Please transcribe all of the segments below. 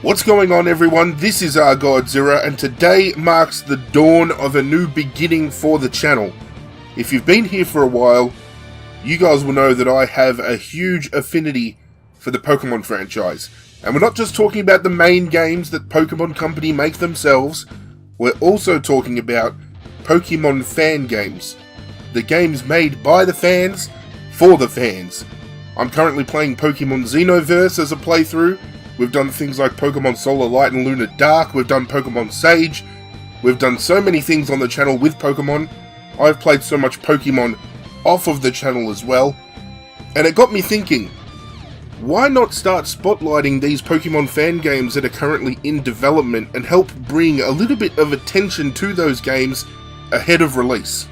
What's going on, everyone? This is ArghGodzirra, and today marks the dawn of a new beginning for the channel. If you've been here for a while, you guys will know that I have a huge affinity for the Pokemon franchise. And we're not just talking about the main games that Pokemon Company make themselves, we're also talking about Pokemon fan games. The games made by the fans, for the fans. I'm currently playing Pokemon Xenoverse as a playthrough. We've done things like Pokemon Solar Light and Lunar Dark, we've done Pokemon Sage, we've done so many things on the channel with Pokemon. I've played so much Pokemon off of the channel as well, and it got me thinking, why not start spotlighting these Pokemon fan games that are currently in development and help bring a little bit of attention to those games ahead of release?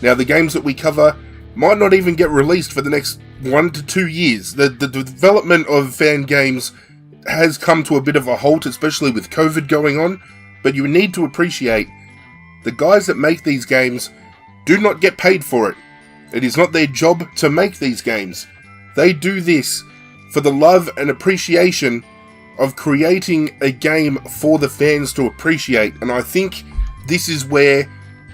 Now, the games that we cover might not even get released for the next 1 to 2 years. The development of fan games has come to a bit of a halt, especially with COVID going on, but you need to appreciate the guys that make these games do not get paid for it. It is not their job to make these games. They do this for the love and appreciation of creating a game for the fans to appreciate, and I think this is where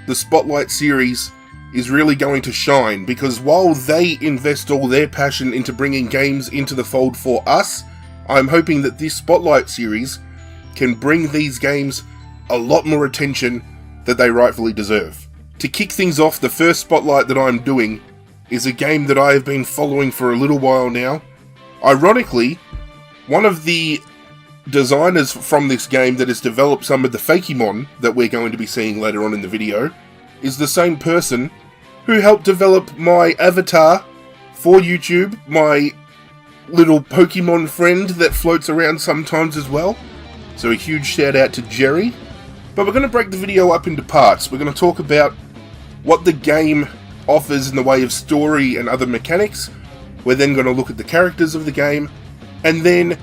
the Spotlight series is really going to shine, because while they invest all their passion into bringing games into the fold for us, I'm hoping that this Spotlight series can bring these games a lot more attention that they rightfully deserve. To kick things off, the first Spotlight that I'm doing is a game that I have been following for a little while now. Ironically, one of the designers from this game that has developed some of the Fakemon that we're going to be seeing later on in the video is the same person who helped develop my avatar for YouTube, my little Pokemon friend that floats around sometimes as well. So a huge shout out to Jerry. But we're going to break the video up into parts. We're going to talk about what the game offers in the way of story and other mechanics. We're then going to look at the characters of the game. And then,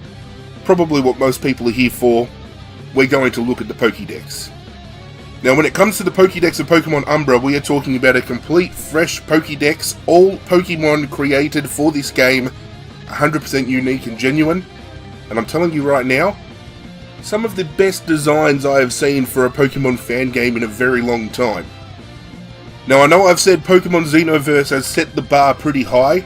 probably what most people are here for, we're going to look at the Pokédex. Now, when it comes to the Pokédex of Pokemon Umbra, we are talking about a complete fresh Pokédex, all Pokemon created for this game, 100% unique and genuine. And I'm telling you right now, some of the best designs I have seen for a Pokemon fan game in a very long time. Now, I know I've said Pokemon Xenoverse has set the bar pretty high,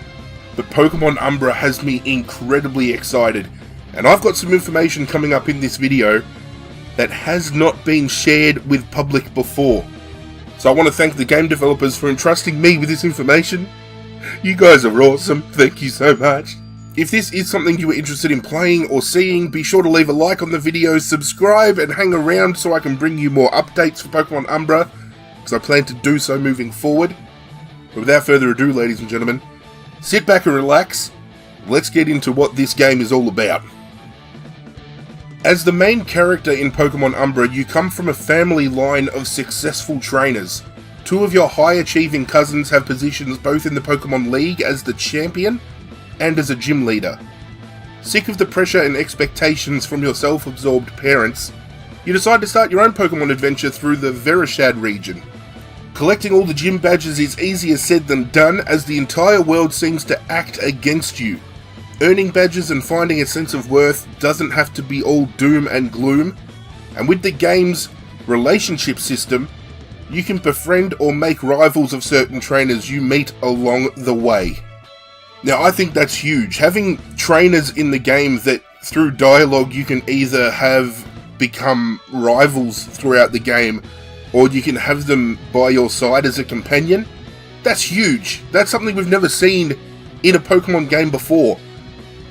but Pokemon Umbra has me incredibly excited. And I've got some information coming up in this video that has not been shared with public before. So I want to thank the game developers for entrusting me with this information. You guys are awesome, thank you so much. If this is something you are interested in playing or seeing, be sure to leave a like on the video, subscribe and hang around so I can bring you more updates for Pokemon Umbra, because I plan to do so moving forward. But without further ado, ladies and gentlemen, sit back and relax. Let's get into what this game is all about. As the main character in Pokemon Umbra, you come from a family line of successful trainers. 2 of your high-achieving cousins have positions both in the Pokemon League as the champion and as a gym leader. Sick of the pressure and expectations from your self-absorbed parents, you decide to start your own Pokemon adventure through the Vereshad Region. Collecting all the gym badges is easier said than done, as the entire world seems to act against you. Earning badges and finding a sense of worth doesn't have to be all doom and gloom, and with the game's relationship system, you can befriend or make rivals of certain trainers you meet along the way. Now, I think that's huge. Having trainers in the game that through dialogue you can either have become rivals throughout the game, or you can have them by your side as a companion, that's huge. That's something we've never seen in a Pokemon game before.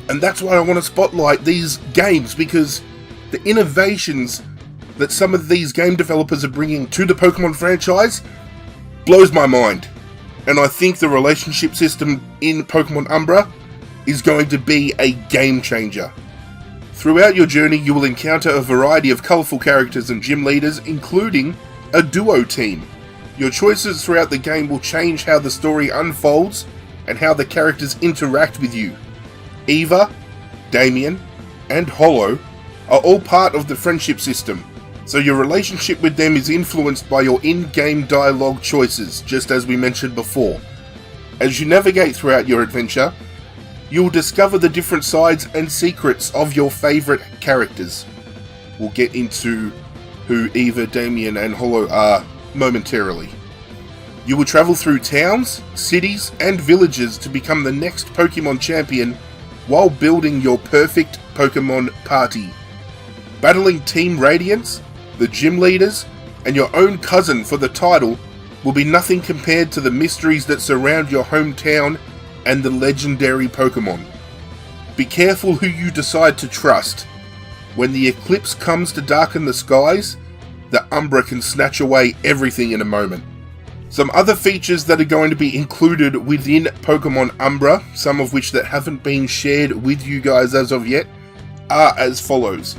And that's why I want to spotlight these games, because the innovations that some of these game developers are bringing to the Pokemon franchise blows my mind. And I think the relationship system in Pokemon Umbra is going to be a game changer. Throughout your journey, you will encounter a variety of colourful characters and gym leaders, including a duo team. Your choices throughout the game will change how the story unfolds and how the characters interact with you. Eva, Damien, and Hollow are all part of the friendship system, so your relationship with them is influenced by your in-game dialogue choices, just as we mentioned before. As you navigate throughout your adventure, you'll discover the different sides and secrets of your favourite characters. We'll get into who Eva, Damien and Hollow are momentarily. You will travel through towns, cities and villages to become the next Pokemon champion while building your perfect Pokemon party. Battling Team Radiance, the gym leaders, and your own cousin for the title will be nothing compared to the mysteries that surround your hometown and the legendary Pokemon. Be careful who you decide to trust. When the eclipse comes to darken the skies, the Umbra can snatch away everything in a moment. Some other features that are going to be included within Pokemon Umbra, some of which that haven't been shared with you guys as of yet, are as follows.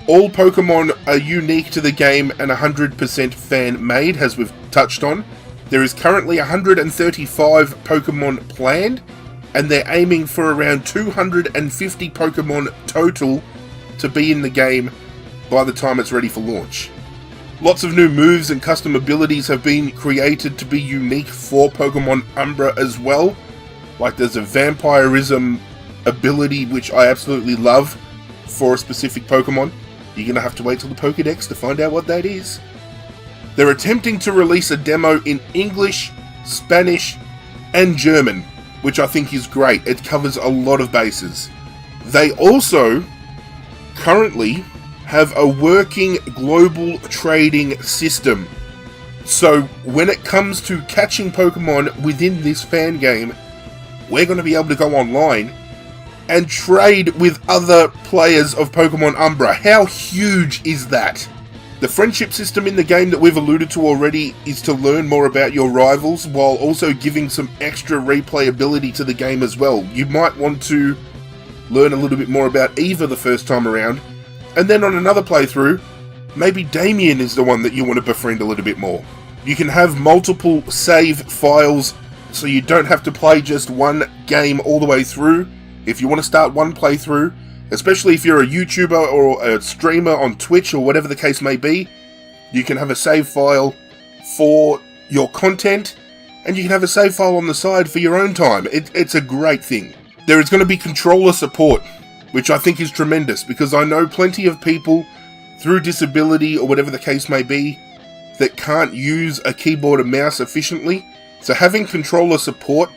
All Pokemon are unique to the game and 100% fan-made, as we've touched on. There is currently 135 Pokemon planned, and they're aiming for around 250 Pokemon total to be in the game by the time it's ready for launch. Lots of new moves and custom abilities have been created to be unique for Pokemon Umbra as well. Like there's a vampirism ability which I absolutely love for a specific Pokemon. You're going to have to wait till the Pokédex to find out what that is. They're attempting to release a demo in English, Spanish and German, which I think is great. It covers a lot of bases. They also currently have a working global trading system. So when it comes to catching Pokemon within this fan game, we're going to be able to go online and trade with other players of Pokemon Umbra. How huge is that? The friendship system in the game that we've alluded to already is to learn more about your rivals while also giving some extra replayability to the game as well. You might want to learn a little bit more about Eva the first time around, and then on another playthrough, maybe Damien is the one that you want to befriend a little bit more. You can have multiple save files, so you don't have to play just one game all the way through. If you want to start one playthrough, especially if you're a YouTuber or a streamer on Twitch or whatever the case may be, you can have a save file for your content, and you can have a save file on the side for your own time. It's a great thing. There is going to be controller support, which I think is tremendous, because I know plenty of people through disability or whatever the case may be that can't use a keyboard and mouse efficiently. So having controller support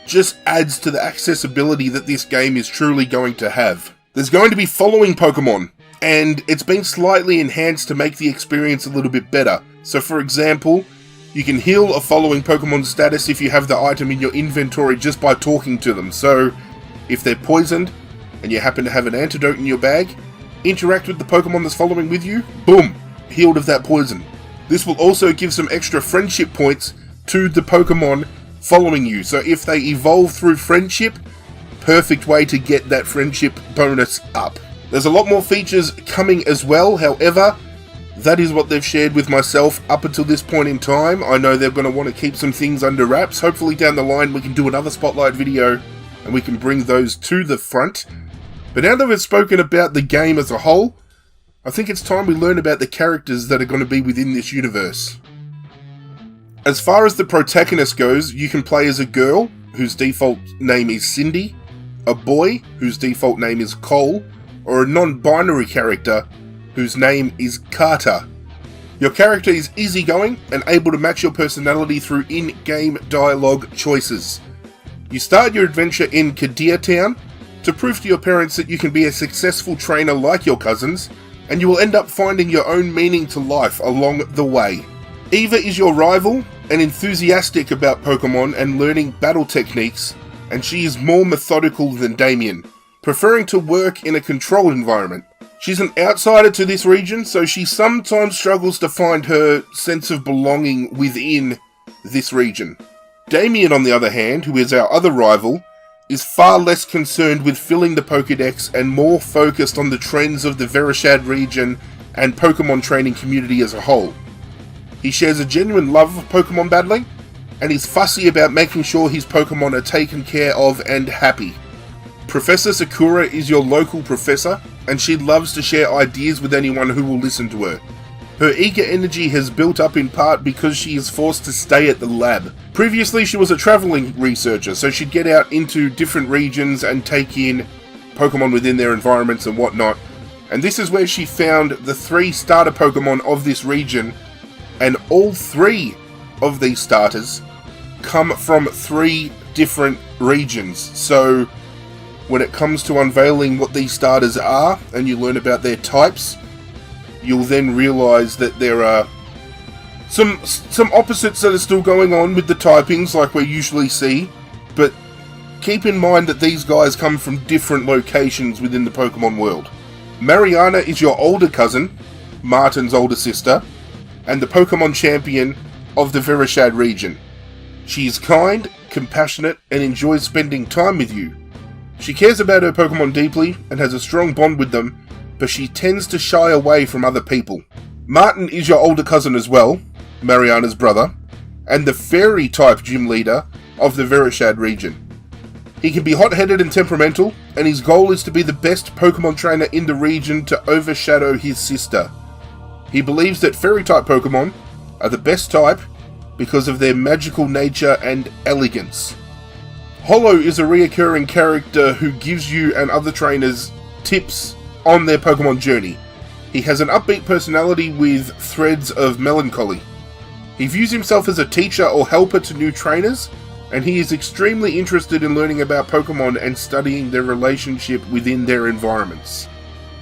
just adds to the accessibility that this game is truly going to have. There's going to be following Pokemon, and it's been slightly enhanced to make the experience a little bit better. So for example, you can heal a following Pokemon status if you have the item in your inventory just by talking to them. So if they're poisoned, and you happen to have an antidote in your bag, interact with the Pokemon that's following with you, boom, healed of that poison. This will also give some extra friendship points to the Pokemon following you, so if they evolve through friendship, perfect way to get that friendship bonus up. There's a lot more features coming as well, however, that is what they've shared with myself up until this point in time. I know they're going to want to keep some things under wraps. Hopefully down the line we can do another spotlight video and we can bring those to the front. But now that we've spoken about the game as a whole, I think it's time we learn about the characters that are going to be within this universe. As far as the protagonist goes, you can play as a girl, whose default name is Cindy, a boy, whose default name is Cole, or a non-binary character, whose name is Carter. Your character is easygoing and able to match your personality through in-game dialogue choices. You start your adventure in Kadir Town to prove to your parents that you can be a successful trainer like your cousins, and you will end up finding your own meaning to life along the way. Eva is your rival and enthusiastic about Pokemon and learning battle techniques, and she is more methodical than Damien, preferring to work in a controlled environment. She's an outsider to this region, so she sometimes struggles to find her sense of belonging within this region. Damien, on the other hand, who is our other rival, is far less concerned with filling the Pokédex and more focused on the trends of the Vereshad region and Pokemon training community as a whole. He shares a genuine love of Pokemon battling, and is fussy about making sure his Pokemon are taken care of and happy. Professor Sakura is your local professor, and she loves to share ideas with anyone who will listen to her. Her eager energy has built up in part because she is forced to stay at the lab. Previously, she was a traveling researcher, so she'd get out into different regions and take in Pokemon within their environments and whatnot. And this is where she found the 3 starter Pokemon of this region, and all 3 of these starters come from 3 different regions. So when it comes to unveiling what these starters are, and you learn about their types, you'll then realise that there are some opposites that are still going on with the typings like we usually see, but keep in mind that these guys come from different locations within the Pokemon world. Mariana is your older cousin, Martin's older sister, and the Pokemon champion of the Vereshad region. She is kind, compassionate, and enjoys spending time with you. She cares about her Pokemon deeply and has a strong bond with them, but she tends to shy away from other people. Martin is your older cousin as well, Mariana's brother, and the fairy-type gym leader of the Vereshad region. He can be hot-headed and temperamental, and his goal is to be the best Pokemon trainer in the region to overshadow his sister. He believes that fairy-type Pokemon are the best type because of their magical nature and elegance. Hollow is a reoccurring character who gives you and other trainers tips on their Pokemon journey. He has an upbeat personality with threads of melancholy. He views himself as a teacher or helper to new trainers, and he is extremely interested in learning about Pokemon and studying their relationship within their environments.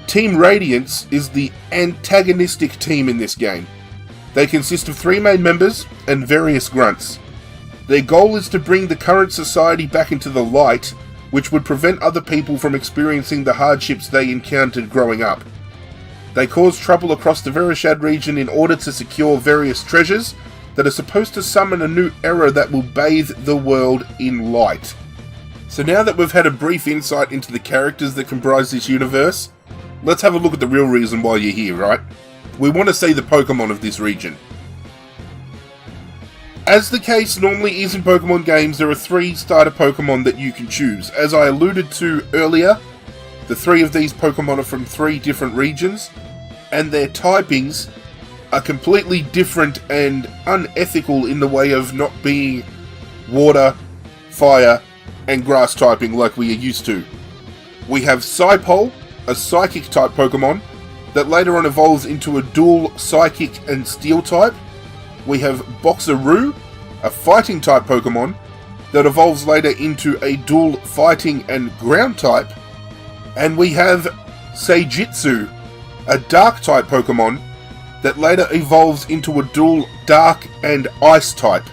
Team Radiance is the antagonistic team in this game. They consist of 3 main members and various grunts. Their goal is to bring the current society back into the light, which would prevent other people from experiencing the hardships they encountered growing up. They cause trouble across the Vereshad region in order to secure various treasures that are supposed to summon a new era that will bathe the world in light. So now that we've had a brief insight into the characters that comprise this universe, let's have a look at the real reason why you're here, right? We want to see the Pokemon of this region. As the case normally is in Pokemon games, there are 3 starter Pokemon that you can choose. As I alluded to earlier, the 3 of these Pokemon are from 3 different regions, and their typings are completely different and unethical in the way of not being water, fire, and grass typing like we are used to. We have Cybel, a psychic type Pokemon, that later on evolves into a dual psychic and steel type. We have Boxeroo, a fighting type Pokemon, that evolves later into a dual fighting and ground type. And we have Seijitsu, a dark type Pokemon, that later evolves into a dual dark and ice type.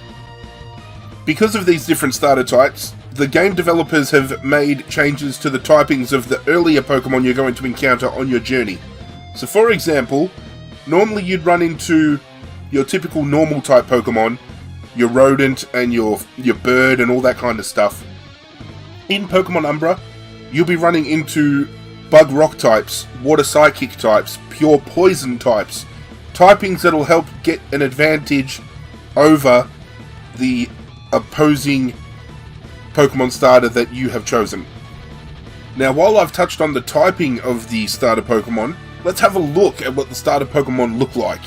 Because of these different starter types, the game developers have made changes to the typings of the earlier Pokemon you're going to encounter on your journey. So for example, normally you'd run into your typical normal type Pokemon, your rodent and your bird and all that kind of stuff. In Pokemon Umbra, you'll be running into bug rock types, water psychic types, pure poison types, typings that'll help get an advantage over the opposing Pokemon starter that you have chosen. Now, while I've touched on the typing of the starter Pokemon, let's have a look at what the starter Pokemon look like.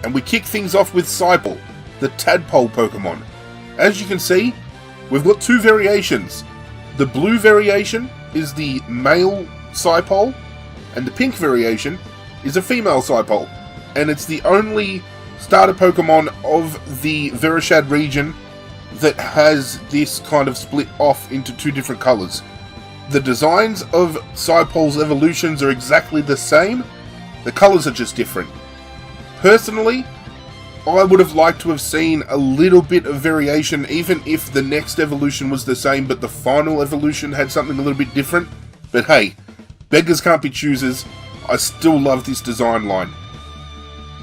And we kick things off with Cybel, the tadpole Pokemon. As you can see, we've got 2 variations. The blue variation is the male Cybel, and the pink variation is a female Cybel. And it's the only starter Pokemon of the Vereshad region that has this kind of split off into 2 different colours. The designs of Cybel's evolutions are exactly the same, the colours are just different. Personally, I would have liked to have seen a little bit of variation, even if the next evolution was the same, but the final evolution had something a little bit different. But hey, beggars can't be choosers. I still love this design line.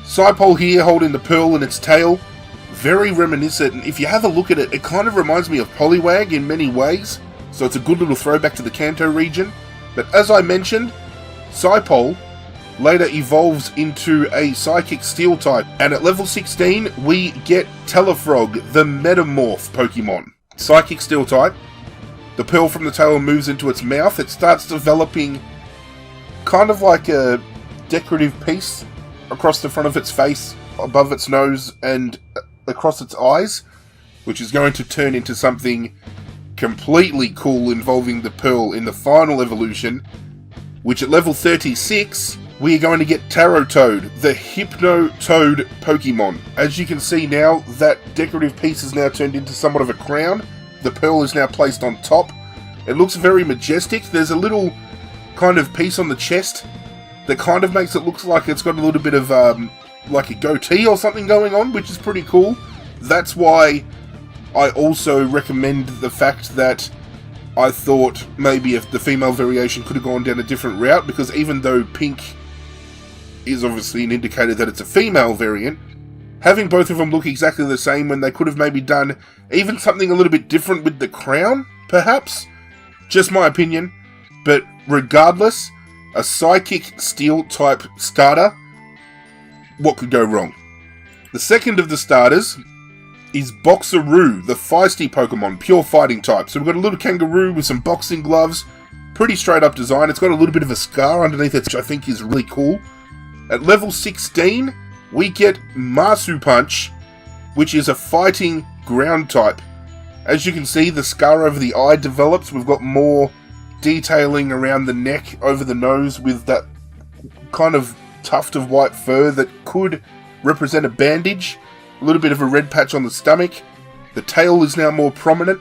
Cybel here holding the pearl in its tail, very reminiscent, and if you have a look at it, it kind of reminds me of Poliwag in many ways, so it's a good little throwback to the Kanto region. But as I mentioned, Cybel later evolves into a Psychic Steel type, and at level 16 we get Telefrog, the Metamorph Pokemon. Psychic Steel type, the pearl from the tail moves into its mouth, it starts developing kind of like a decorative piece across the front of its face, above its nose, and across its eyes, which is going to turn into something completely cool involving the Pearl in the final evolution, which at level 36, we are going to get Toad, the Hypno-Toad Pokemon. As you can see now, that decorative piece is now turned into somewhat of a crown. The Pearl is now placed on top. It looks very majestic. There's a little kind of piece on the chest that kind of makes it look like it's got a little bit of like a goatee or something going on, which is pretty cool. That's why I also recommend the fact that I thought maybe if the female variation could have gone down a different route, because even though pink is obviously an indicator that it's a female variant, having both of them look exactly the same when they could have maybe done even something a little bit different with the crown, perhaps? Just my opinion. But regardless, a Psychic Steel type starter, what could go wrong? The second of the starters is Boxeroo, the feisty Pokemon, pure fighting type. So we've got a little kangaroo with some boxing gloves, pretty straight up design. It's got a little bit of a scar underneath it, which I think is really cool. At level 16, we get Punch, which is a fighting ground type. As you can see, the scar over the eye develops. We've got more detailing around the neck, over the nose, with that kind of tuft of white fur that could represent a bandage. A little bit of a red patch on the stomach. The tail is now more prominent.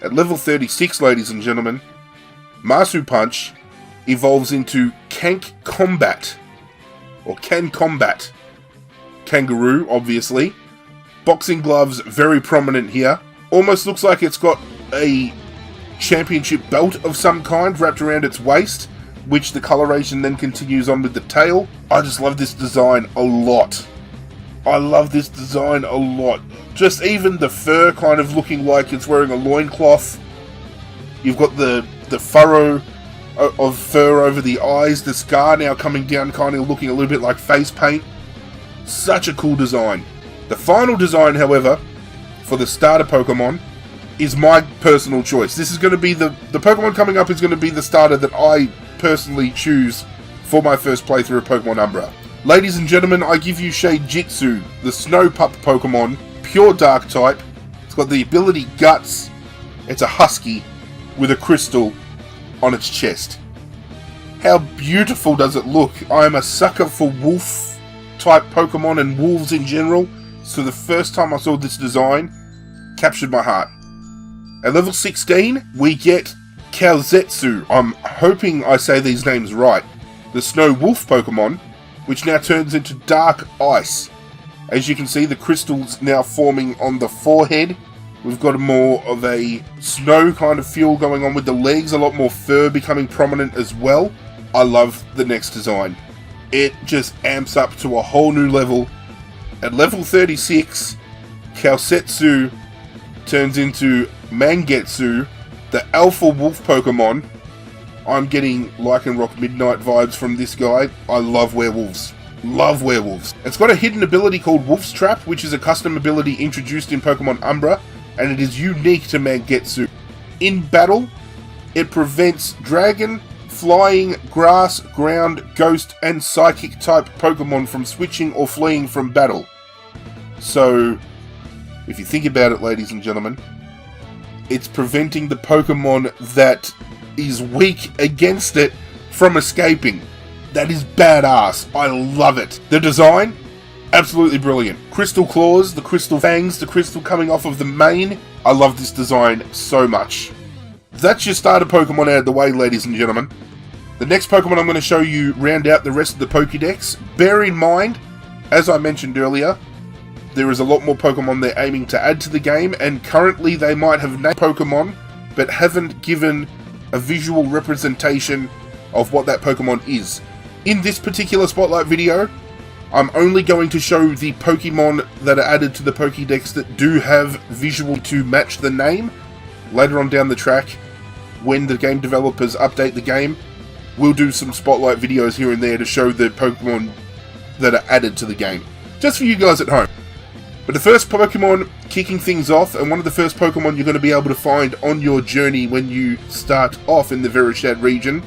At level 36, ladies and gentlemen, Punch evolves into Can Combat. Kangaroo, obviously. Boxing gloves, very prominent here. Almost looks like it's got a championship belt of some kind wrapped around its waist, which the coloration then continues on with the tail. I just love this design a lot. Just even the fur kind of looking like it's wearing a loincloth. You've got the furrow of fur over the eyes, the scar now coming down, kind of looking a little bit like face paint. Such a cool design. The final design, however, for the starter Pokemon is my personal choice. This is going to be the Pokemon coming up is going to be the starter that I personally choose for my first playthrough of Pokemon Umbra. Ladies and gentlemen, I give you Jitsu, the Snow Pup Pokemon, pure Dark type. It's got the ability Guts. It's a husky with a crystal on its chest. How beautiful does it look? I am a sucker for wolf type Pokemon and wolves in general, so the first time I saw this design, captured my heart. At level 16, we get Kalzetsu. I'm hoping I say these names right. The Snow Wolf Pokemon, which now turns into Dark Ice. As you can see, the crystals now forming on the forehead. We've got more of a snow kind of feel going on with the legs, a lot more fur becoming prominent as well. I love the next design. It just amps up to a whole new level. At level 36, Kalsetsu turns into Mangetsu, the Alpha Wolf Pokemon. I'm getting Lycanroc Midnight vibes from this guy. I love werewolves. It's got a hidden ability called Wolf's Trap, which is a custom ability introduced in Pokemon Umbra, and it is unique to Mangetsu. In battle, it prevents dragon, flying, grass, ground, ghost, and psychic type Pokemon from switching or fleeing from battle. So, if you think about it, ladies and gentlemen, it's preventing the Pokemon that is weak against it from escaping. That is badass. I love it. The design, absolutely brilliant. Crystal claws, the crystal fangs, the crystal coming off of the mane. I love this design so much. That's your starter Pokemon out of the way, ladies and gentlemen. The next Pokemon I'm going to show you round out the rest of the Pokédex. Bear in mind, as I mentioned earlier, there is a lot more Pokemon they're aiming to add to the game, and currently they might have named Pokemon, but haven't given a visual representation of what that Pokemon is. In this particular Spotlight video, I'm only going to show the Pokemon that are added to the Pokédex that do have visual to match the name. Later on down the track, when the game developers update the game, we'll do some Spotlight videos here and there to show the Pokemon that are added to the game. Just for you guys at home. But the first Pokemon kicking things off, and one of the first Pokemon you're going to be able to find on your journey when you start off in the Vereshad region,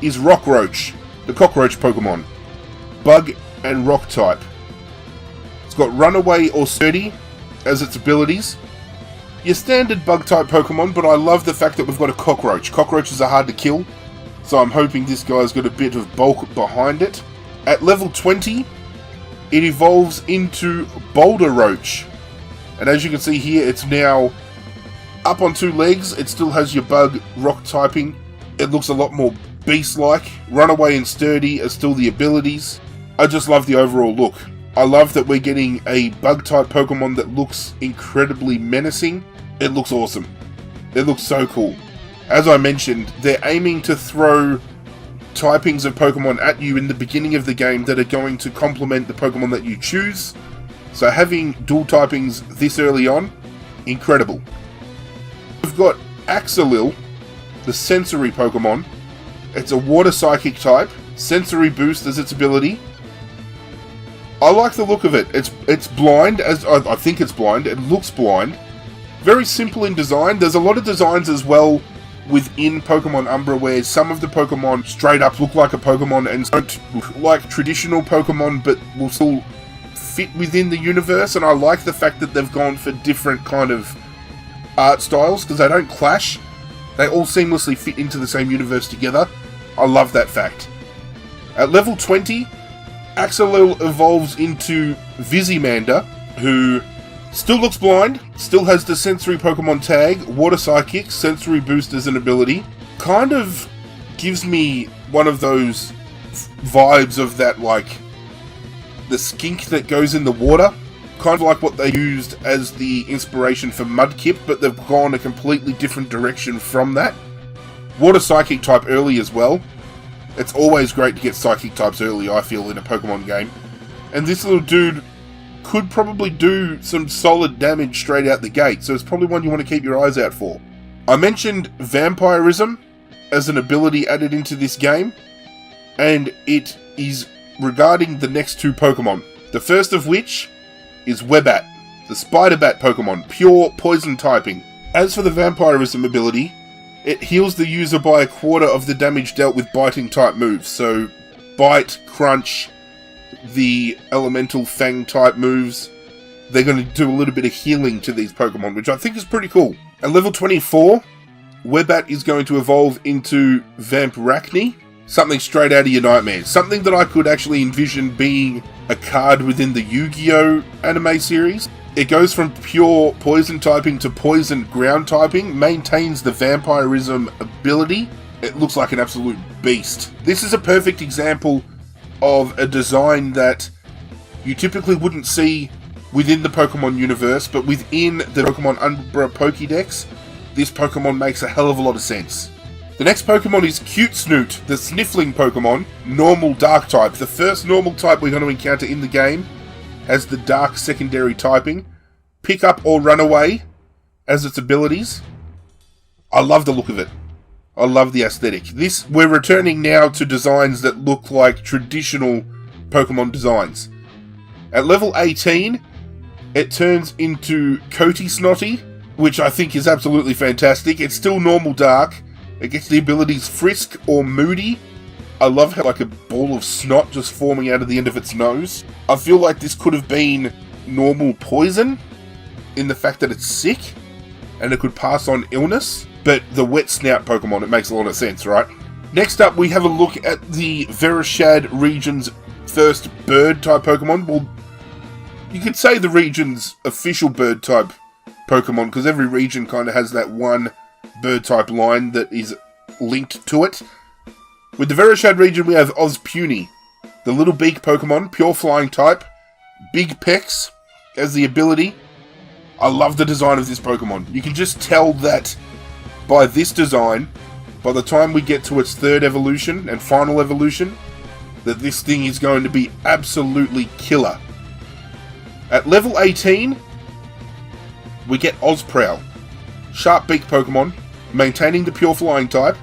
is Roach, the cockroach Pokemon. Bug and Rock type. It's got Runaway or Sturdy as its abilities. Your standard bug type Pokemon, but I love the fact that we've got a Cockroach. Cockroaches are hard to kill, so I'm hoping this guy's got a bit of bulk behind it. At level 20, it evolves into Boulder Roach. And as you can see here, it's now up on 2 legs. It still has your bug rock typing. It looks a lot more beast-like. Runaway and Sturdy are still the abilities. I just love the overall look. I love that we're getting a bug-type Pokemon that looks incredibly menacing. It looks awesome. It looks so cool. As I mentioned, they're aiming to throw typings of Pokemon at you in the beginning of the game that are going to complement the Pokemon that you choose. So having dual typings this early on, incredible. We've got Axolotl, the sensory Pokemon. It's a water psychic type. Sensory boost as its ability. I like the look of it. It's blind, as I think it's blind. It looks blind. Very simple in design. There's a lot of designs as well within Pokemon Umbra where some of the Pokemon straight up look like a Pokemon and don't look like traditional Pokemon, but will still fit within the universe. And I like the fact that they've gone for different kind of art styles because they don't clash. They all seamlessly fit into the same universe together. I love that fact. At level 20, Axolotl evolves into Vizimander, who still looks blind, still has the sensory Pokemon tag, Water Psychic, sensory boost as an ability. Kind of gives me one of those vibes of that, like, the skink that goes in the water. Kind of like what they used as the inspiration for Mudkip, but they've gone a completely different direction from that. Water Psychic type early as well. It's always great to get Psychic types early, I feel, in a Pokemon game. And this little dude could probably do some solid damage straight out the gate, so it's probably one you want to keep your eyes out for. I mentioned Vampirism as an ability added into this game, and it is regarding the next 2 Pokemon. The first of which is Webat, the Spider Bat Pokemon, pure poison typing. As for the Vampirism ability, it heals the user by 1/4 of the damage dealt with biting type moves. So, Bite, Crunch, the Elemental Fang type moves, they're going to do a little bit of healing to these Pokemon, which I think is pretty cool. At level 24, Webat is going to evolve into Vamparachne, something straight out of your nightmares. Something that I could actually envision being a card within the Yu-Gi-Oh! Anime series. It goes from pure poison typing to poison ground typing, maintains the vampirism ability. It looks like an absolute beast. This is a perfect example of a design that you typically wouldn't see within the Pokemon universe, but within the Pokemon Umbra Pokédex, this Pokemon makes a hell of a lot of sense. The next Pokemon is Cute Snoot, the Sniffling Pokemon, normal dark type. The first normal type we're going to encounter in the game has the dark secondary typing. Pick Up or Runaway as its abilities. I love the look of it. I love the aesthetic. We're returning now to designs that look like traditional Pokemon designs. At level 18, it turns into Coaty Snotty, which I think is absolutely fantastic. It's still normal dark. It gets the abilities Frisk or Moody. I love how like a ball of snot just forming out of the end of its nose. I feel like this could have been normal poison in the fact that it's sick and it could pass on illness, but the wet snout Pokemon, it makes a lot of sense, right? Next up, we have a look at the Vereshad Region's first bird type Pokemon. Well, you could say the region's official bird type Pokemon because every region kind of has that one bird type line that is linked to it. With the Vereshad region, we have Puny, the little beak Pokemon, pure flying type, big pecs as the ability. I love the design of this Pokemon. You can just tell that by this design, by the time we get to its 3rd evolution and final evolution, that this thing is going to be absolutely killer. At level 18, we get Osprowl, sharp beak Pokemon, maintaining the pure flying type.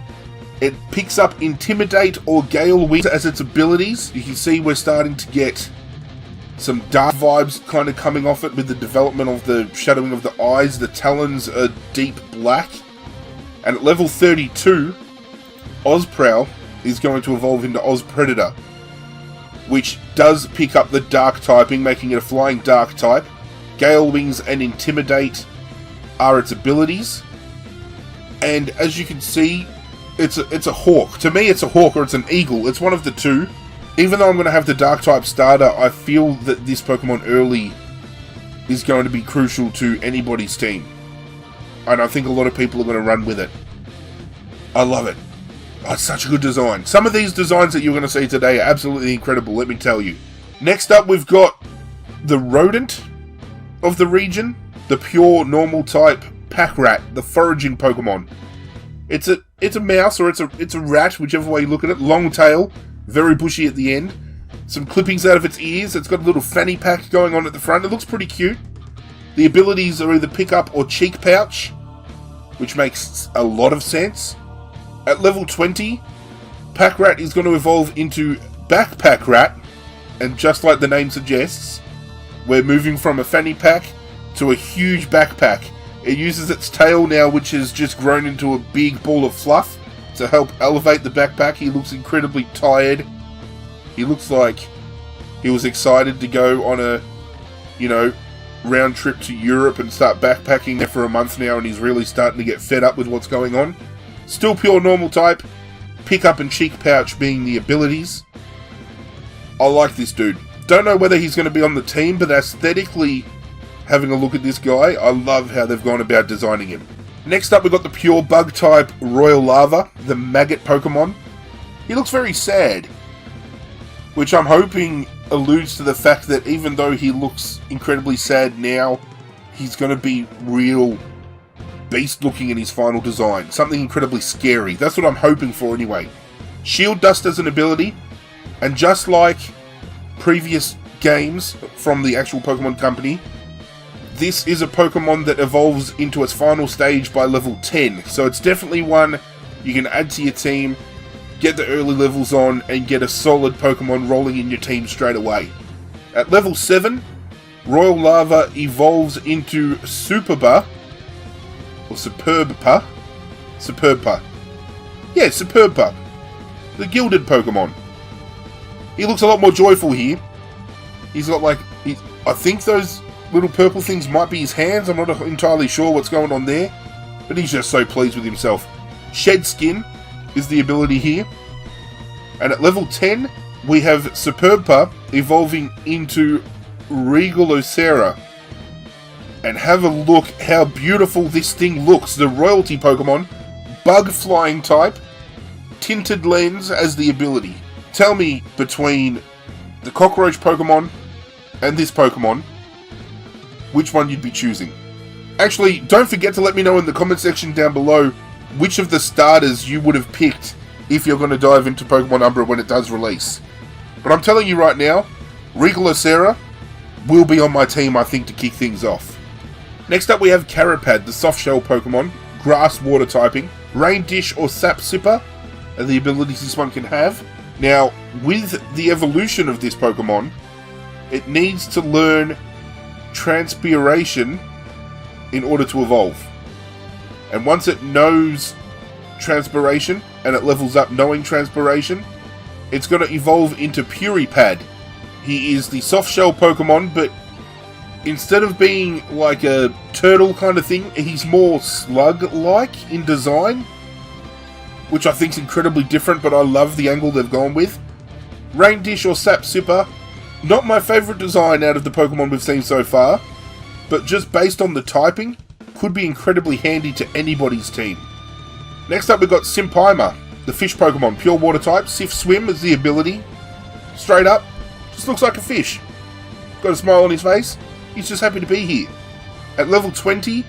It picks up Intimidate or Gale Wind as its abilities. You can see we're starting to get some dark vibes kind of coming off it with the development of the shadowing of the eyes. The talons are deep black. And at level 32, Osprowl is going to evolve into Ozpredator. which does pick up the dark typing, making it a flying dark type. Gale Wings and Intimidate are its abilities. And as you can see, it's a hawk. To me, it's a hawk or it's an eagle. It's one of the two. Even though I'm going to have the dark type starter, I feel that this Pokemon early is going to be crucial to anybody's team. And I think a lot of people are going to run with it. I love it. Oh, it's such a good design. Some of these designs that you're going to see today are absolutely incredible, let me tell you. Next up, we've got the rodent of the region, the pure normal type pack rat, the foraging Pokemon. It's a mouse or it's a rat, whichever way you look at it. Long tail, very bushy at the end. Some clippings out of its ears. It's got a little fanny pack going on at the front. It looks pretty cute. The abilities are either pick up or cheek pouch, which makes a lot of sense. At level 20, Pack Rat is going to evolve into Backpack Rat, and just like the name suggests, we're moving from a fanny pack to a huge backpack. It uses its tail now, which has just grown into a big ball of fluff, to help elevate the backpack. He looks incredibly tired. He looks like he was excited to go on a, round trip to Europe and start backpacking there for a month now, and he's really starting to get fed up with what's going on. Still pure normal type, pick up and cheek pouch being the abilities. I like this dude. Don't know whether he's going to be on the team, but aesthetically, having a look at this guy, I love how they've gone about designing him. Next up, we've got the pure bug type Royal Lava, the maggot Pokemon. He looks very sad, which I'm hoping alludes to the fact that even though he looks incredibly sad now, he's going to be real beast looking in his final design. Something incredibly scary. That's what I'm hoping for anyway. Shield Dust as an ability, and just like previous games from the actual Pokemon Company, this is a Pokemon that evolves into its final stage by level 10. So it's definitely one you can add to your team, get the early levels on, and get a solid Pokemon rolling in your team straight away. At level 7, Royal Lava evolves into Superba, or Superbpa. Yeah, Superbpa. The gilded Pokemon. He looks a lot more joyful here. He's got I think those little purple things might be his hands. I'm not entirely sure what's going on there. But he's just so pleased with himself. Shed Skin is the ability here. And at level 10, we have Superbpa evolving into ArghGodzirra. And have a look how beautiful this thing looks. The royalty Pokemon, bug flying type, tinted lens as the ability. Tell me, between the cockroach Pokemon and this Pokemon, which one you'd be choosing. Actually, don't forget to let me know in the comment section down below which of the starters you would have picked if you're going to dive into Pokemon Umbra when it does release. But I'm telling you right now, ArghGodzirra will be on my team, I think, to kick things off. Next up we have Carapad, the soft shell Pokemon, grass water typing, Rain Dish or Sap Sipper are the abilities this one can have. Now, with the evolution of this Pokemon, it needs to learn Transpiration in order to evolve. And once it knows Transpiration, and it levels up knowing Transpiration, it's going to evolve into Puripad. He is the soft shell Pokemon, but instead of being like a turtle kind of thing, he's more slug-like in design, which I think is incredibly different, but I love the angle they've gone with. Rain Dish or Sap Sipper, not my favourite design out of the Pokemon we've seen so far, but just based on the typing, could be incredibly handy to anybody's team. Next up we've got Simpima, the fish Pokemon, pure water type, Sif Swim is the ability. Straight up, just looks like a fish. Got a smile on his face. He's just happy to be here. At level 20,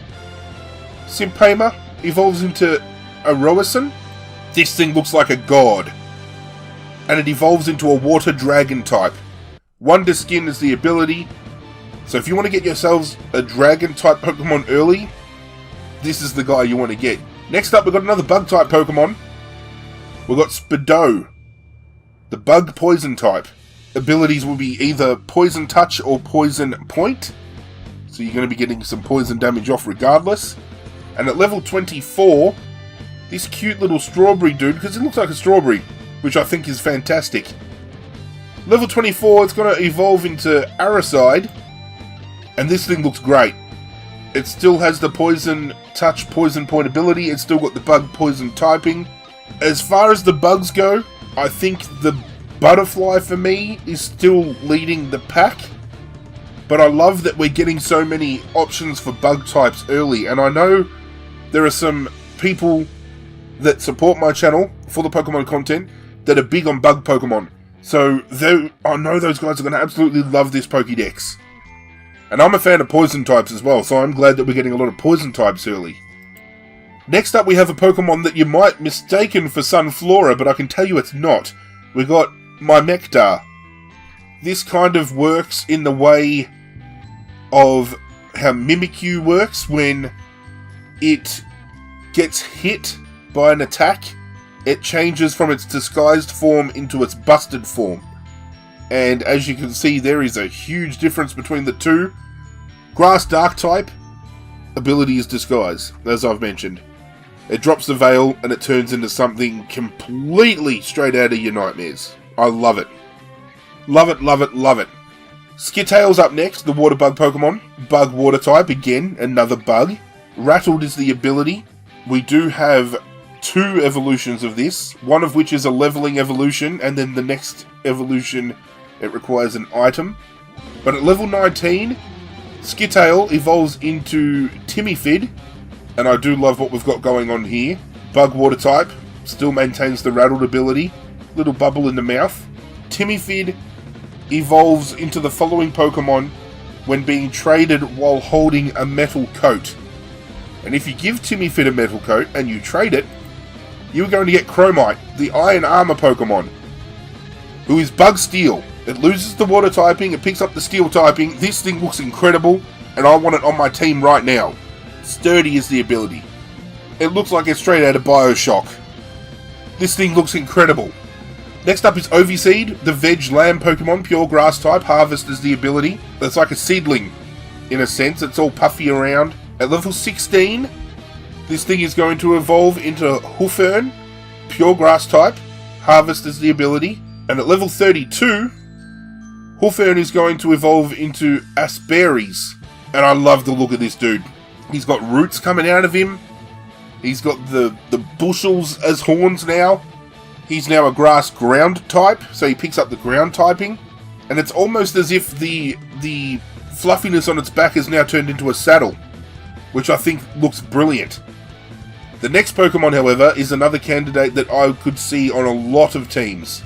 Simpima evolves into Aroasin. This thing looks like a god. And it evolves into a water dragon type. Wonder Skin is the ability. So if you want to get yourselves a dragon type Pokemon early, this is the guy you want to get. Next up, we've got another bug type Pokemon. We've got Spado, the bug poison type. Abilities will be either Poison Touch or Poison Point. So you're going to be getting some poison damage off regardless. And at level 24, this cute little strawberry dude, because it looks like a strawberry, which I think is fantastic. Level 24, it's going to evolve into Aricide, and this thing looks great. It still has the poison touch, poison point ability. It's still got the bug poison typing. As far as the bugs go, I think the butterfly for me is still leading the pack. But I love that we're getting so many options for bug types early. And I know there are some people that support my channel for the Pokemon content that are big on bug Pokemon. So I know those guys are going to absolutely love this Pokédex. And I'm a fan of poison types as well, so I'm glad that we're getting a lot of poison types early. Next up we have a Pokemon that you might mistaken for Sunflora, but I can tell you it's not. We got Mimekda. This kind of works in the way of how Mimikyu works. When it gets hit by an attack, it changes from its disguised form into its busted form. And as you can see, there is a huge difference between the two. Grass Dark type ability is Disguise, as I've mentioned. It drops the veil and it turns into something completely straight out of your nightmares. I love it. Love it, love it, love it. Skitail's up next, the water bug Pokemon. Bug water type, again, another bug. Rattled is the ability. We do have 2 evolutions of this, one of which is a leveling evolution, and then the next evolution, it requires an item. But at level 19, Skitail evolves into Timifid, and I do love what we've got going on here. Bug water type, still maintains the rattled ability, little bubble in the mouth. Timifid evolves into the following Pokemon when being traded while holding a metal coat. And if you give Timifid a metal coat and you trade it, you're going to get Chromite, the Iron Armor Pokemon, who is Bug Steel. It loses the water typing, it picks up the steel typing. This thing looks incredible, and I want it on my team right now. Sturdy is the ability. It looks like it's straight out of Bioshock. This thing looks incredible. Next up is Oviseed, the Veg Lamb Pokemon, pure grass type. Harvest is the ability. It's like a seedling, in a sense. It's all puffy around. At level 16, this thing is going to evolve into Hoofern, pure grass type. Harvest is the ability. And at level 32, Hoofern is going to evolve into Asperies. And I love the look of this dude. He's got roots coming out of him. He's got the bushels as horns now. He's now a grass ground type, so he picks up the ground typing. And it's almost as if the fluffiness on its back is now turned into a saddle, which I think looks brilliant. The next Pokemon, however, is another candidate that I could see on a lot of teams.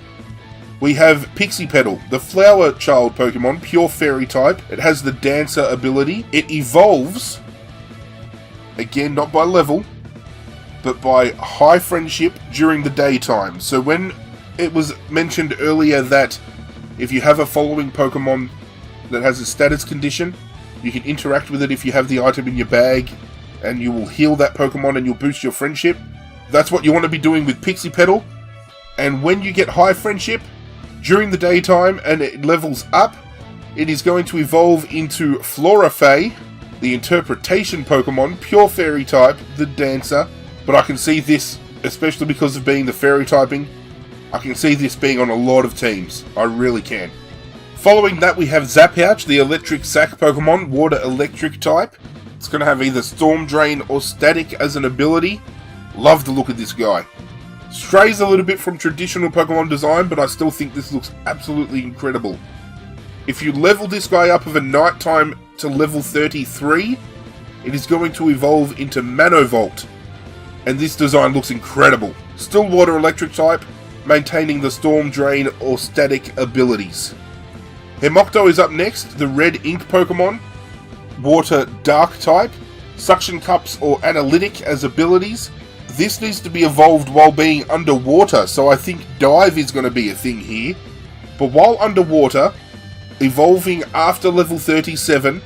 We have Pixie Petal, the flower child Pokemon, pure fairy type. It has the Dancer ability. It evolves, again, not by level, but by high friendship during the daytime. So when it was mentioned earlier that if you have a following Pokemon that has a status condition, you can interact with it if you have the item in your bag, and you will heal that Pokemon and you'll boost your friendship. That's what you want to be doing with Pixie Petal. And when you get high friendship during the daytime and it levels up, it is going to evolve into Florafay, the interpretation Pokemon, pure fairy type, the Dancer. But I can see this, especially because of being the fairy typing, I can see this being on a lot of teams. I really can. Following that, we have Zapouch, the electric sack Pokemon, water electric type. It's going to have either Storm Drain or Static as an ability. Love the look of this guy. Strays a little bit from traditional Pokemon design, but I still think this looks absolutely incredible. If you level this guy up of a nighttime to level 33, it is going to evolve into Manovolt. And this design looks incredible. Still water electric type, maintaining the Storm Drain or Static abilities. Hemokto is up next, the red ink Pokemon, water dark type, suction cups or analytic as abilities. This needs to be evolved while being underwater, so I think dive is going to be a thing here. But while underwater, evolving after level 37,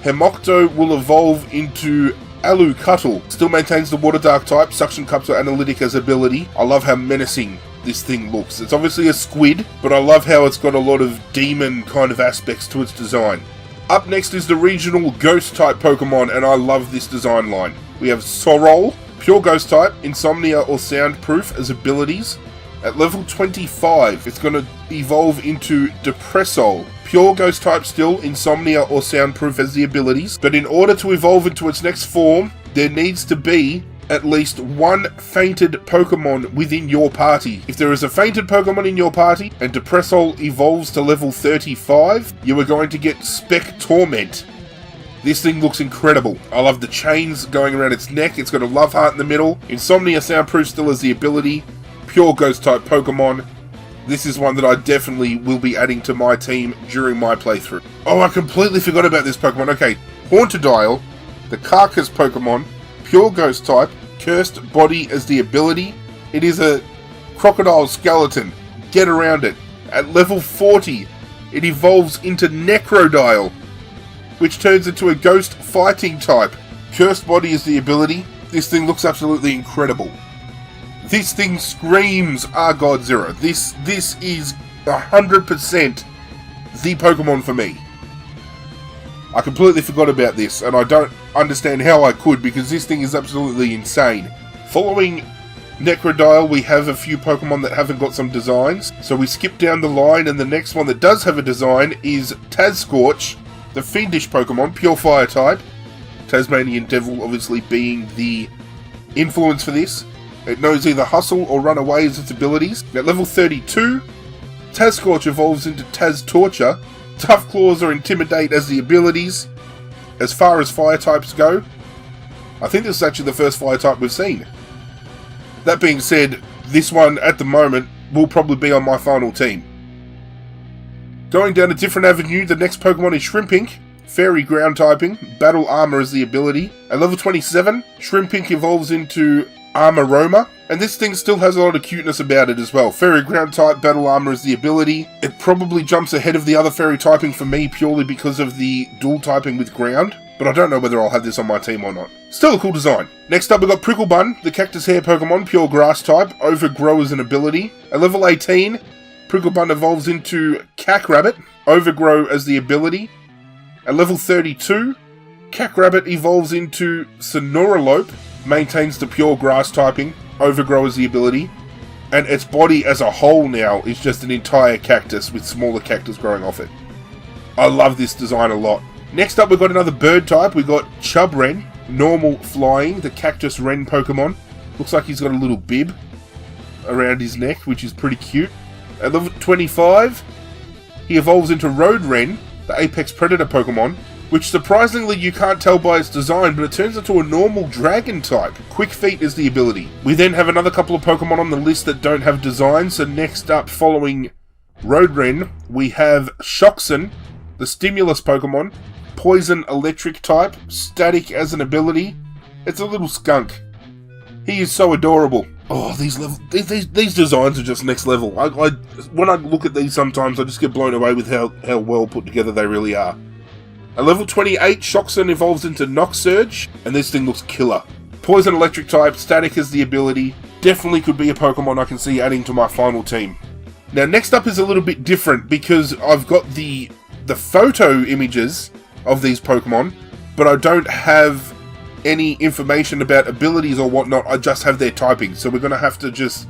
Hemokto will evolve into Alucuttle. Still maintains the water dark type, suction cups or analytic as ability. I love how menacing this thing looks. It's obviously a squid, but I love how it's got a lot of demon kind of aspects to its design. Up next is the regional ghost type Pokemon, and I love this design line. We have Saurol, pure ghost type, insomnia or soundproof as abilities. At level 25, it's going to evolve into Depressol. Pure ghost type still, Insomnia or Soundproof as the abilities, but in order to evolve into its next form, there needs to be at least one fainted Pokemon within your party. If there is a fainted Pokemon in your party and Depressol evolves to level 35, you are going to get Spec Torment. This thing looks incredible. I love the chains going around its neck. It's got a love heart in the middle. Insomnia Soundproof still has the ability. Pure ghost type Pokemon. This is one that I definitely will be adding to my team during my playthrough. Oh, I completely forgot about this Pokemon. Okay, Hauntadile, the Carcass Pokemon, pure ghost type, cursed body as the ability. It is a crocodile skeleton. Get around it. At level 40, it evolves into Necrodile, which turns into a ghost fighting type. Cursed body is the ability. This thing looks absolutely incredible. This thing screams ArghGodzirra. This is 100% the Pokemon for me. I completely forgot about this, and I don't understand how I could, because this thing is absolutely insane. Following Necrodile, we have a few Pokemon that haven't got some designs, so we skip down the line, and the next one that does have a design is Scorch, the Fiendish Pokemon, pure fire type. Tasmanian Devil obviously being the influence for this. It knows either Hustle or Run Away as its abilities. At level 32, Scorch evolves into Torture. Tough Claws or Intimidate as the abilities. As far as fire types go, I think this is actually the first fire type we've seen. That being said, this one at the moment will probably be on my final team. Going down a different avenue, the next Pokemon is Shrimpink. Fairy ground typing, Battle Armor is the ability. At level 27, Shrimpink evolves into Armoroma, and this thing still has a lot of cuteness about it as well. Fairy ground type, Battle Armor is the ability. It probably jumps ahead of the other fairy typing for me purely because of the dual typing with ground, but I don't know whether I'll have this on my team or not. Still a cool design. Next up we've got Pricklebund, the cactus hair Pokemon, pure grass type, Overgrow is an ability. At level 18, Pricklebund evolves into Cackrabbit, Overgrow as the ability. At level 32, Cackrabbit evolves into Sonorolope, maintains the pure grass typing, Overgrow as the ability, and its body as a whole now is just an entire cactus with smaller cactus growing off it. I love this design a lot. Next up we've got another bird type. We've got Chubren, normal flying, the cactus wren Pokemon. Looks like he's got a little bib around his neck, which is pretty cute. At level 25, he evolves into Roadren, the apex predator Pokemon, which surprisingly you can't tell by its design, but it turns into a normal dragon type. Quick Feet is the ability. We then have another couple of Pokemon on the list that don't have designs, so next up following Roadren, we have Shoxen, the stimulus Pokemon, poison electric type, static as an ability. It's a little skunk. He is so adorable. Oh, these designs are just next level. When I look at these sometimes, I just get blown away with how well put together they really are. At level 28, Shoxen evolves into Noxurge, and this thing looks killer. Poison electric type, static is the ability. Definitely could be a Pokemon I can see adding to my final team. Now, next up is a little bit different, because I've got the photo images of these Pokemon, but I don't have any information about abilities or whatnot. I just have their typing, so we're going to have to just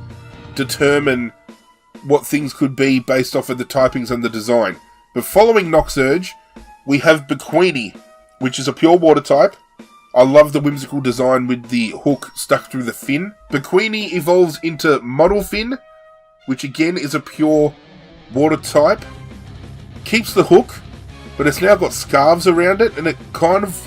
determine what things could be based off of the typings and the design. But following Noxurge, we have Bequeenie, which is a pure water type. I love the whimsical design with the hook stuck through the fin. Bequeenie evolves into Modelfin, which again is a pure water type. Keeps the hook, but it's now got scarves around it, and it kind of,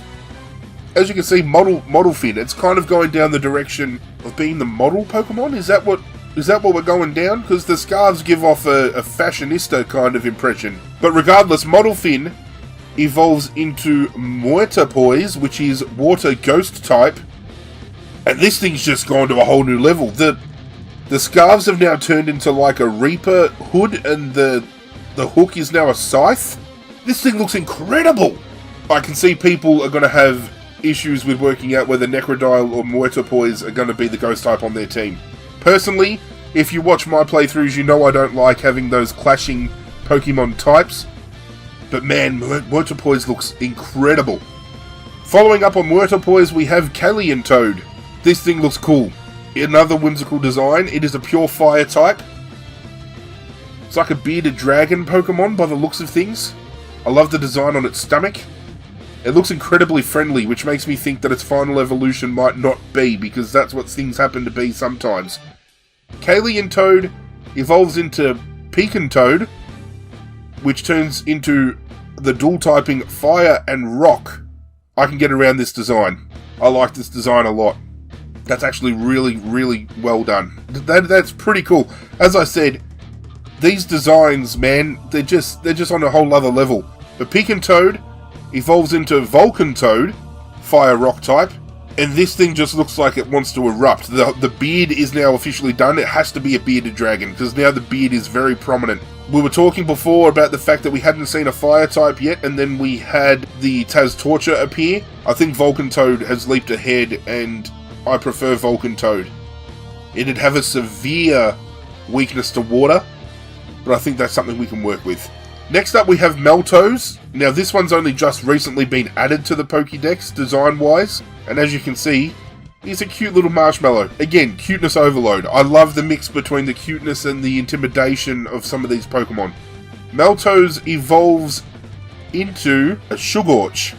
as you can see, Modelfin, it's kind of going down the direction of being the model Pokemon. Is that what we're going down? Because the scarves give off a fashionista kind of impression. But regardless, Modelfin evolves into Muertapoise, which is water ghost type, and this thing's just gone to a whole new level. The scarves have now turned into like a Reaper hood, and the hook is now a scythe. This thing looks incredible. I can see people are going to have issues with working out whether Necrodile or Muertapoise are going to be the ghost type on their team. Personally, if you watch my playthroughs, you know I don't like having those clashing Pokemon types. But man, Muertapoise looks incredible. Following up on Muertapoise, we have Callian Toad. This thing looks cool. Another whimsical design. It is a pure fire type. It's like a bearded dragon Pokemon by the looks of things. I love the design on its stomach. It looks incredibly friendly, which makes me think that its final evolution might not be, because that's what things happen to be sometimes. Kalian Toad evolves into Pekin Toad, which turns into the dual typing Fire and Rock. I can get around this design. I like this design a lot. That's actually really, really well done. That's pretty cool. As I said, these designs, man, they're just on a whole other level. The Pekin Toad evolves into Vulcan Toad, Fire Rock type, and this thing just looks like it wants to erupt. The beard is now officially done. It has to be a bearded dragon, because now the beard is very prominent. We were talking before about the fact that we hadn't seen a fire type yet, and then we had the Taz Torture appear. I think Vulcan Toad has leaped ahead, and I prefer Vulcan Toad. It'd have a severe weakness to water, but I think that's something we can work with. Next up we have Meltos. Now this one's only just recently been added to the Pokédex design-wise, and as you can see, he's a cute little marshmallow. Again, cuteness overload. I love the mix between the cuteness and the intimidation of some of these Pokemon. Meltos evolves into a Scorch,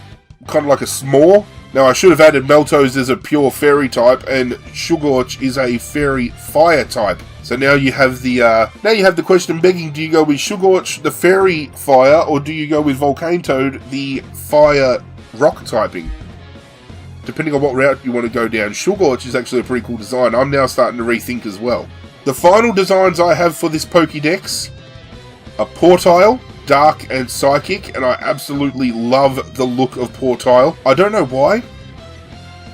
kind of like a s'more. Now I should have added Meltos as a pure fairy type, and Scorch is a fairy fire type. So now you have the question begging: do you go with Scorch, the fairy fire, or do you go with Volcatoad, the fire rock typing? Depending on what route you want to go down. Scorch is actually a pretty cool design. I'm now starting to rethink as well. The final designs I have for this Pokédex are Portile, Dark and Psychic, and I absolutely love the look of Portile. I don't know why,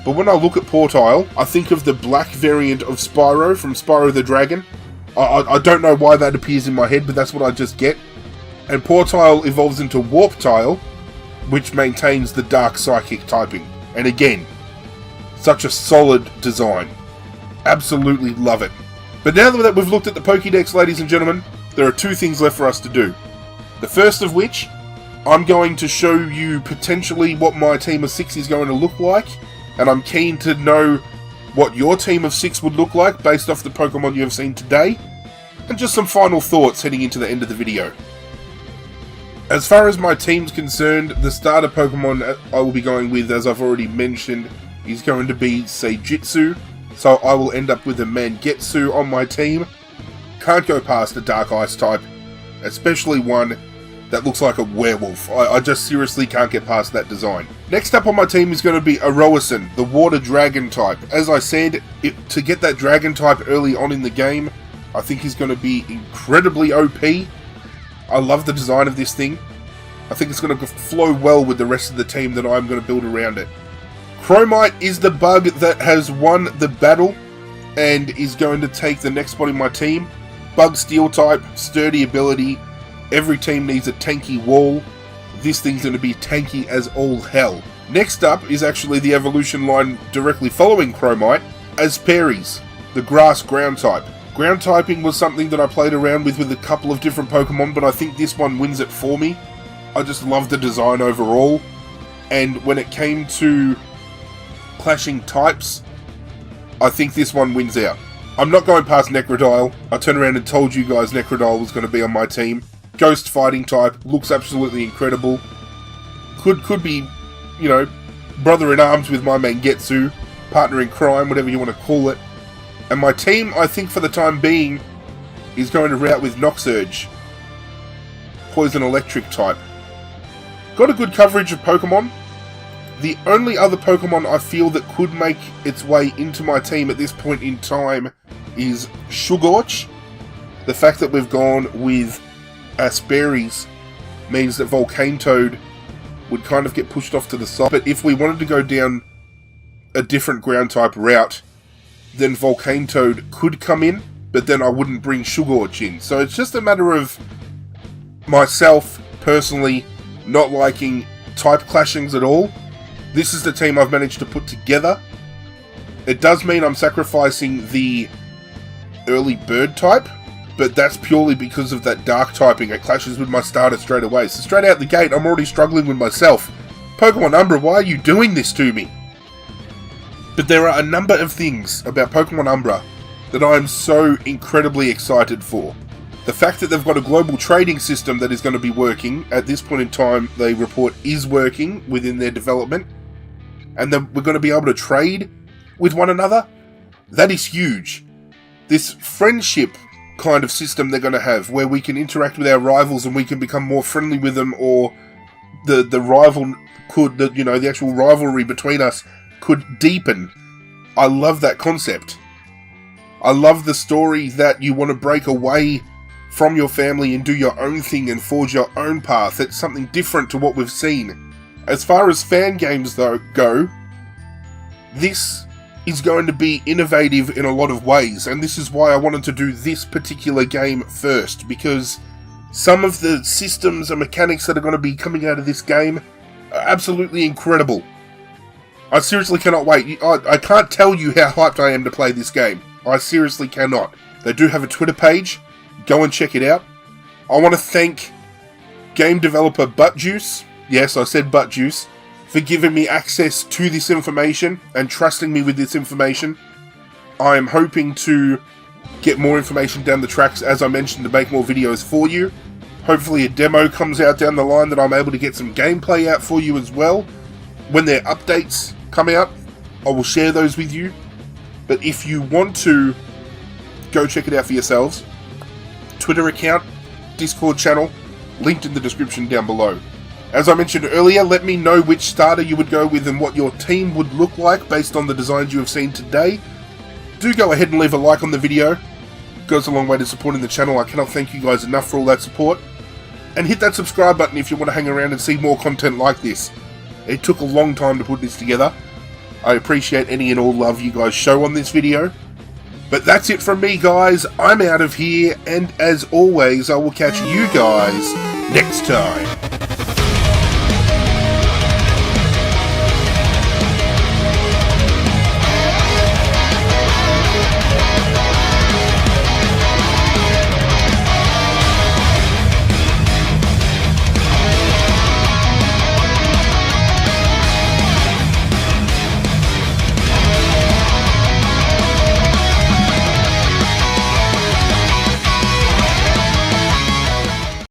but when I look at Portile, I think of the black variant of Spyro from Spyro the Dragon. I don't know why that appears in my head, but that's what I just get. And Portile evolves into Warptile, which maintains the Dark Psychic typing. And again, such a solid design. Absolutely love it. But now that we've looked at the Pokédex, ladies and gentlemen, there are two things left for us to do. The first of which, I'm going to show you potentially what my team of 6 is going to look like, and I'm keen to know what your team of 6 would look like based off the Pokemon you have seen today, and just some final thoughts heading into the end of the video. As far as my team's concerned, the starter Pokemon I will be going with, as I've already mentioned, is going to be Seijitsu, so I will end up with a Mangetsu on my team. Can't go past a Dark Ice type, especially one that looks like a werewolf. I just seriously can't get past that design. Next up on my team is going to be Aroasin, the Water Dragon type. As I said, to get that Dragon type early on in the game, I think he's going to be incredibly OP. I love the design of this thing. I think it's going to flow well with the rest of the team that I'm going to build around it. Chromite is the bug that has won the battle and is going to take the next spot in my team. Bug Steel type, sturdy ability. Every team needs a tanky wall. This thing's going to be tanky as all hell. Next up is actually the evolution line directly following Chromite, Asperis, the grass ground type. Ground typing was something that I played around with a couple of different Pokemon, but I think this one wins it for me. I just love the design overall, and when it came to clashing types, I think this one wins out. I'm not going past Necrodile. I turned around and told you guys Necrodile was going to be on my team. Ghost fighting type, looks absolutely incredible. Could be, you know, brother in arms with my Mangetsu, partner in crime, whatever you want to call it. And my team, I think for the time being, is going to route with Noxurge, Poison Electric type. Got a good coverage of Pokemon. The only other Pokemon I feel that could make its way into my team at this point in time is Scorch. The fact that we've gone with Asperis means that Volcatoad would kind of get pushed off to the side. But if we wanted to go down a different ground type route, then Volcatoad could come in, but then I wouldn't bring Scorch in. So it's just a matter of myself personally not liking type clashings at all. This is the team I've managed to put together. It does mean I'm sacrificing the early bird type, but that's purely because of that dark typing. It clashes with my starter straight away. So straight out the gate, I'm already struggling with myself. Pokemon Umbra, why are you doing this to me? But there are a number of things about Pokemon Umbra that I am so incredibly excited for. The fact that they've got a global trading system that is going to be working, at this point in time, they report is working within their development, and that we're going to be able to trade with one another, that is huge. This friendship kind of system they're going to have, where we can interact with our rivals and we can become more friendly with them, or the rival could, the actual rivalry between us could deepen. I love that concept. I love the story that you want to break away from your family and do your own thing and forge your own path. It's something different to what we've seen. As far as fan games though go, this is going to be innovative in a lot of ways, and this is why I wanted to do this particular game first, because some of the systems and mechanics that are going to be coming out of this game are absolutely incredible. I seriously cannot wait. I can't tell you how hyped I am to play this game. I seriously cannot. They do have a Twitter page. Go and check it out. I want to thank game developer Buttjuice, yes, I said Buttjuice, for giving me access to this information and trusting me with this information. I am hoping to get more information down the tracks, as I mentioned, to make more videos for you. Hopefully a demo comes out down the line that I'm able to get some gameplay out for you as well. When their updates come out, I will share those with you. But if you want to go check it out for yourselves, Twitter account, Discord channel, linked in the description down below. As I mentioned earlier, let me know which starter you would go with and what your team would look like based on the designs you have seen today. Do go ahead and leave a like on the video. It goes a long way to supporting the channel. I cannot thank you guys enough for all that support. And hit that subscribe button if you want to hang around and see more content like this. It took a long time to put this together. I appreciate any and all love you guys show on this video. But that's it from me, guys. I'm out of here, and as always, I will catch you guys next time.